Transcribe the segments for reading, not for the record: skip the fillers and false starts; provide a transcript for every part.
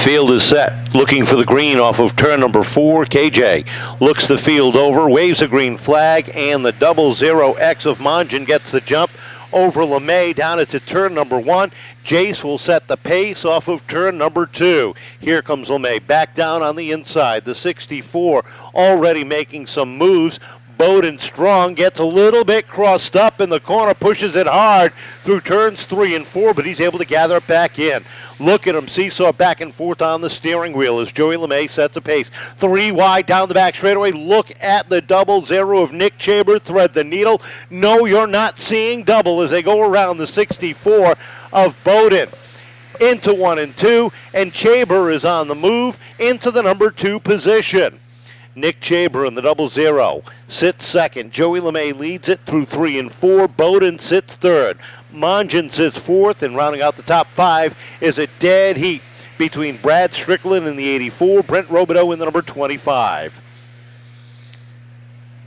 Field is set, looking for the green off of turn number 4. KJ looks the field over, waves a green flag, and the 00X of Monjan gets the jump over LeMay down into turn number 1. Jace will set the pace off of turn number 2. Here comes LeMay back down on the inside. The 64 already making some moves. Bowden Strong gets a little bit crossed up in the corner, pushes it hard through turns 3 and 4, but he's able to gather it back in. Look at him, seesaw back and forth on the steering wheel as Joey LeMay sets the pace. 3 wide down the back straightaway. Look at the 00 of Nick Chaber thread the needle. No, you're not seeing double as they go around the 64 of Bowden. Into 1 and 2, and Chaber is on the move into the number 2 position. Nick Chaber in the 00 sits second. Joey LeMay leads it through 3 and 4. Bowden sits third. Monjan sits fourth, and rounding out the top 5 is a dead heat between Brad Strickland in the 84, Brent Robideau in the number 25.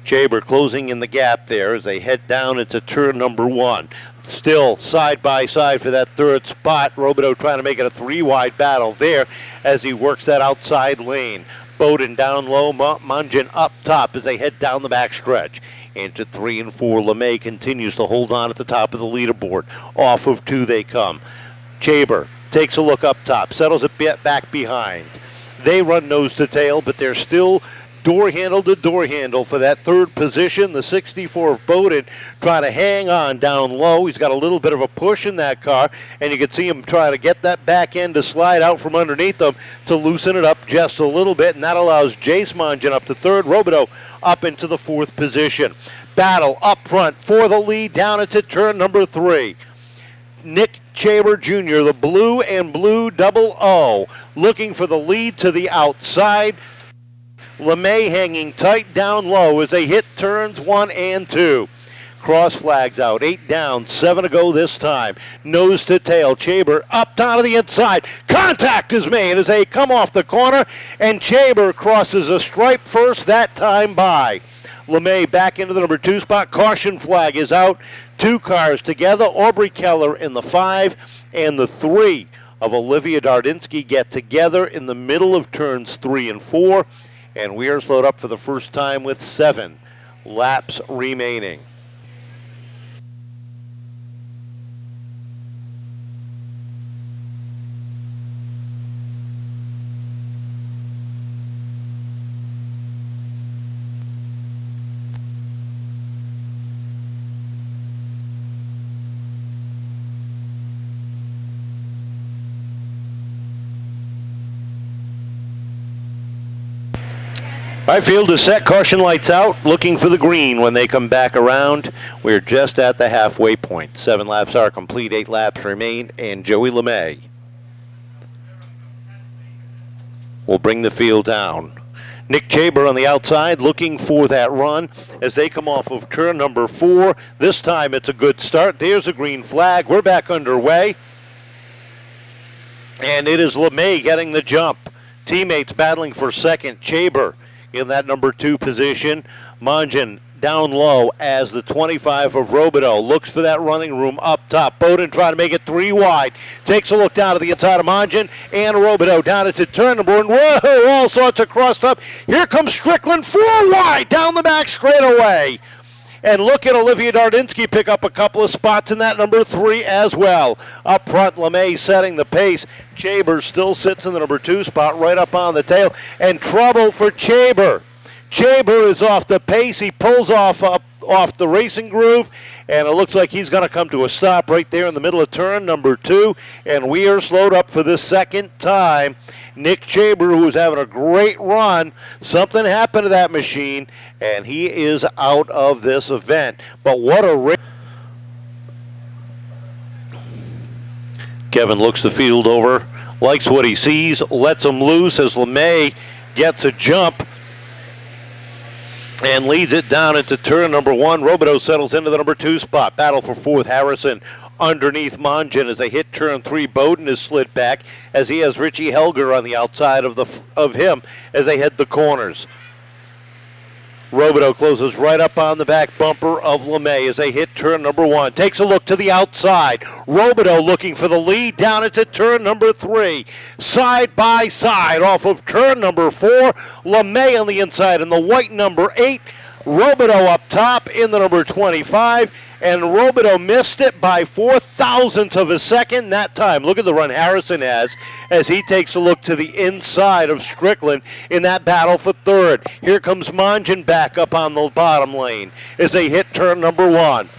Chaber closing in the gap there as they head down into turn number 1. Still side by side for that third spot. Robideau trying to make it a 3-wide battle there as he works that outside lane. Bowden down low, Monjan up top as they head down the back stretch. Into 3 and 4, LeMay continues to hold on at the top of the leaderboard. Off of 2 they come. Chaber takes a look up top, settles it back behind. They run nose to tail, but they're still door handle to door handle for that third position. The 64 of Bowden trying to hang on down low. He's got a little bit of a push in that car, and you can see him try to get that back end to slide out from underneath them to loosen it up just a little bit, and that allows Jace Monjan up to third, Robideau up into the 4th position. Battle up front for the lead down into turn number 3. Nick Chaber Jr., the blue and blue 00, looking for the lead to the outside. LeMay hanging tight down low as they hit turns 1 and 2. Cross flags out, 8 down, 7 to go this time. Nose to tail, Chaber up down to the inside. Contact is made as they come off the corner, and Chaber crosses a stripe first that time by. LeMay back into the number 2 spot. Caution flag is out. 2 cars together. Aubrey Keller in the 5 and the 3 of Olivia Dardinsky get together in the middle of turns 3 and 4. And we are slowed up for the first time with 7 laps remaining. Right, field is set, caution lights out, looking for the green when they come back around. We're just at the halfway point. 7 laps are complete, 8 laps remain, and Joey LeMay will bring the field down. Nick Chaber on the outside looking for that run as they come off of turn number 4. This time it's a good start. There's a green flag. We're back underway. And it is LeMay getting the jump. Teammates battling for second. Chaber in that number 2 position. Monjan down low as the 25 of Robideau looks for that running room up top. Bowden trying to make it 3 wide. Takes a look down to the inside of Monjan and Robideau down into turn number 1. Whoa, all sorts of crossed up. Here comes Strickland 4 wide down the back straightaway. And look at Olivia Dardinsky pick up a couple of spots in that number 3 as well. Up front, LeMay setting the pace. Chaber still sits in the number 2 spot right up on the tail. And trouble for Chaber. Chaber is off the pace. He pulls off the racing groove. And it looks like he's going to come to a stop right there in the middle of turn number 2. And we are slowed up for the second time. Nick Chaber, who's having a great run. Something happened to that machine, and he is out of this event. But what a race. Kevin looks the field over, likes what he sees, lets him loose as LeMay gets a jump and leads it down into turn number 1. Robideau settles into the number 2 spot. Battle for 4th. Harrison underneath Monjan as they hit turn 3. Bowden is slid back as he has Richie Helger on the outside of him as they head the corners. Robideau closes right up on the back bumper of LeMay as they hit turn number 1. Takes a look to the outside. Robideau looking for the lead down into turn number 3. Side by side off of turn number 4. LeMay on the inside in the white number 8. Robideau up top in the number 25. And Robideau missed it by 0.004 of a second that time. Look at the run Harrison has as he takes a look to the inside of Strickland in that battle for third. Here comes Mongen back up on the bottom lane as they hit turn number 1.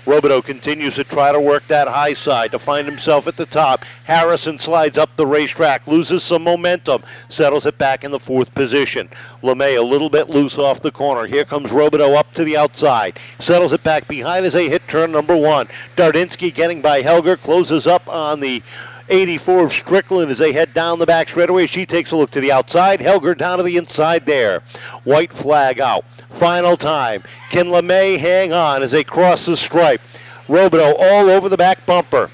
Robideau continues to try to work that high side to find himself at the top. Harrison slides up the racetrack, loses some momentum, settles it back in the 4th position. LeMay a little bit loose off the corner. Here comes Robideau up to the outside, settles it back behind as they hit turn number 1. Dardinsky getting by Helger, closes up on the 84 of Strickland as they head down the back straightaway. She takes a look to the outside. Helger down to the inside there. White flag out. Final time. Can LeMay hang on as they cross the stripe? Robideau all over the back bumper.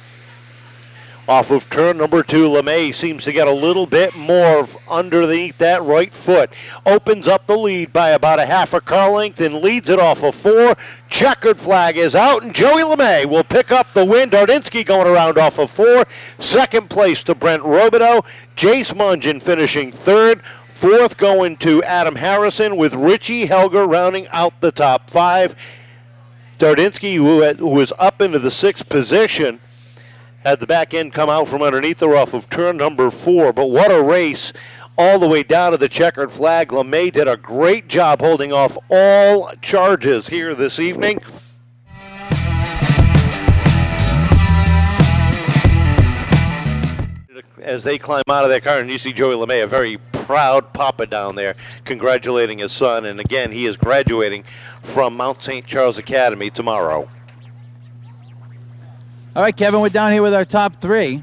Off of turn number 2, LeMay seems to get a little bit more underneath that right foot. Opens up the lead by about a half a car length and leads it off of 4. Checkered flag is out, and Joey LeMay will pick up the win. Dardinsky going around off of 4. Second place to Brent Robideau. Jace Mongen finishing 3rd. 4th going to Adam Harrison with Richie Helger rounding out the top 5. Dardinsky, who was up into the 6th position, had the back end come out from underneath her off of turn number 4. But what a race all the way down to the checkered flag. LeMay did a great job holding off all charges here this evening. As they climb out of their car, and you see Joey LeMay, a very proud papa down there, congratulating his son. And again, he is graduating from Mount St. Charles Academy tomorrow. All right, Kevin, we're down here with our top 3.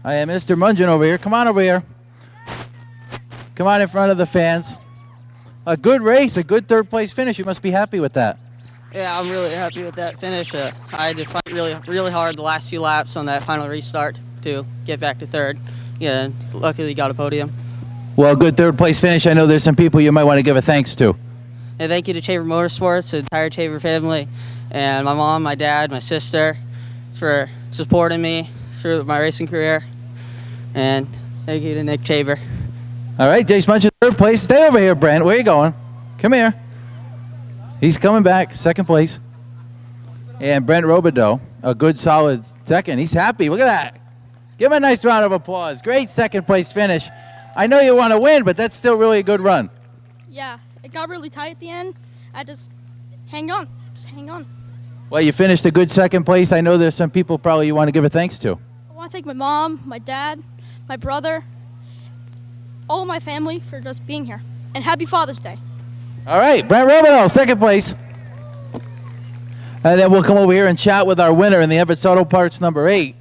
I am Mr. Mongen over here. Come on over here. Come on in front of the fans. A good race, a good 3rd place finish. You must be happy with that. Yeah, I'm really happy with that finish. I had to fight really hard the last few laps on that final restart to get back to 3rd. Yeah, and luckily got a podium. Well, good 3rd place finish. I know there's some people you might want to give a thanks to. And thank you to Chaver Motorsports, the entire Chaver family, and my mom, my dad, my sister, for supporting me through my racing career. And thank you to Nick Chaver. All right, Jace Mongen, 3rd place. Stay over here, Brent. Where are you going? Come here. He's coming back, 2nd place. And Brent Robideau, a good solid 2nd. He's happy. Look at that. Give him a nice round of applause. Great 2nd place finish. I know you want to win, but that's still really a good run. Yeah, it got really tight at the end. I just hang on. Well, you finished a good 2nd place. I know there's some people probably you want to give a thanks to. I want to thank my mom, my dad, my brother, all of my family for just being here. And happy Father's Day. All right, Brent Robideau, 2nd place. And then we'll come over here and chat with our winner in the Everett's Auto Parts number 8,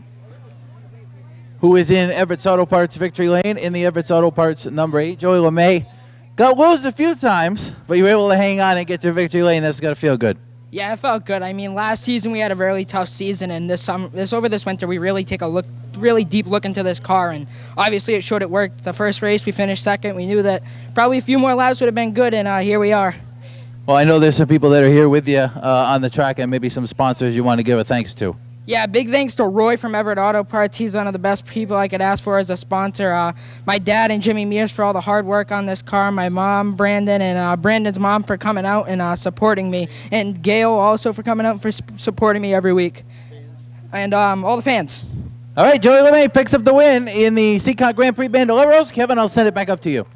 who is in Everett's Auto Parts Victory Lane in the Everett's Auto Parts number 8. Joey LeMay got lost a few times, but you were able to hang on and get to Victory Lane. That's got to feel good. Yeah, it felt good. I mean, last season we had a really tough season, and over this winter we really take a really deep look into this car, and obviously it showed it worked. The first race we finished 2nd. We knew that probably a few more laps would have been good, and here we are. Well, I know there's some people that are here with you on the track, and maybe some sponsors you want to give a thanks to. Yeah, big thanks to Roy from Everett Auto Parts. He's one of the best people I could ask for as a sponsor. My dad and Jimmy Mears for all the hard work on this car. My mom, Brandon, and Brandon's mom for coming out and supporting me. And Gail also for coming out for supporting me every week. And all the fans. All right, Joey LeMay picks up the win in the Seekonk Grand Prix Bandoleros. Kevin, I'll send it back up to you.